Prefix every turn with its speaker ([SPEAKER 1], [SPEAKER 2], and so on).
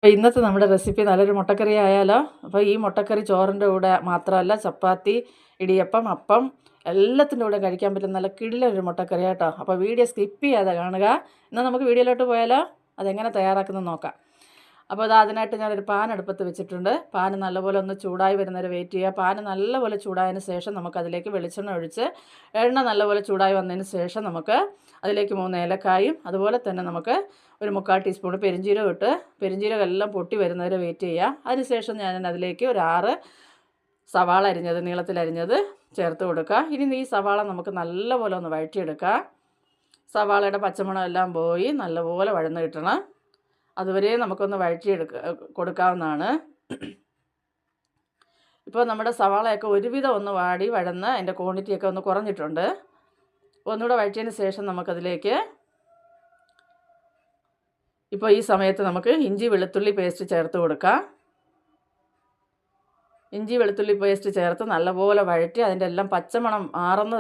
[SPEAKER 1] അപ്പോൾ ഇന്നത്തെ നമ്മുടെ റെസിപ്പി നല്ലൊരു മുട്ടക്കറി ആയാലോ? അപ്പോൾ ഈ മുട്ടക്കറി ചോറിൻ്റെ കൂടെ മാത്രമല്ല, ചപ്പാത്തി, ഇടിയപ്പം, അപ്പം എല്ലാത്തിൻ്റെ കൂടെ കഴിക്കാൻ പറ്റുന്ന നല്ല കിടിലൊരു മുട്ടക്കറി കേട്ടോ. അപ്പോൾ വീഡിയോ സ്കിപ്പ് ചെയ്യാതെ കാണുക. എന്നാൽ നമുക്ക് വീഡിയോയിലോട്ട് പോയാലോ? അതെങ്ങനെ തയ്യാറാക്കുന്നത് നോക്കാം. അപ്പോൾ അതിനായിട്ട് ഞാനൊരു പാൻ അടുപ്പത്ത് വെച്ചിട്ടുണ്ട്. പാൻ നല്ലപോലെ ഒന്ന് ചൂടായി വരുന്നവരെ വെയിറ്റ് ചെയ്യുക. പാൻ നല്ലപോലെ ചൂടായതിന് ശേഷം നമുക്കതിലേക്ക് വെളിച്ചെണ്ണ ഒഴിച്ച് എണ്ണ നല്ലപോലെ ചൂടായി വന്നതിന് ശേഷം നമുക്ക് അതിലേക്ക് 3 ഏലക്കായും അതുപോലെ തന്നെ നമുക്ക് ഒരു 3/4 ടീസ്പൂൺ പെരിഞ്ജീരകം ഇട്ട് പെരിഞ്ജീരകം എല്ലാം പൊട്ടി വരുന്നവരെ വെയിറ്റ് ചെയ്യുക. അതിനുശേഷം ഞാൻ അതിലേക്ക് ഒരു 6 സവാള അരിഞ്ഞത് നീളത്തിലരിഞ്ഞത് ചേർത്ത് കൊടുക്കുക. ഇനി ഈ സവാള നമുക്ക് നല്ലപോലെ ഒന്ന് വഴറ്റിയെടുക്കുക. സവാളയുടെ പച്ചമണം എല്ലാം പോയി നല്ലപോലെ വഴന്ന് കിട്ടണം. അതുവരെ നമുക്കൊന്ന് കൊടുക്കാവുന്നതാണ്. ഇപ്പോൾ നമ്മുടെ സവാളയൊക്കെ ഒരുവിധം ഒന്ന് വാടി വഴന്ന് അതിൻ്റെ ക്വാണ്ടിറ്റിയൊക്കെ ഒന്ന് കുറഞ്ഞിട്ടുണ്ട്. ഒന്നുകൂടെ വഴറ്റിയതിന് ശേഷം നമുക്കതിലേക്ക് ഇപ്പോൾ ഈ സമയത്ത് നമുക്ക് ഇഞ്ചി വെളുത്തുള്ളി പേസ്റ്റ് ചേർത്ത് കൊടുക്കാം. ഇഞ്ചി വെളുത്തുള്ളി പേസ്റ്റ് ചേർത്ത് നല്ലപോലെ വഴറ്റി അതിൻ്റെ എല്ലാം പച്ചമണം മാറുന്നത്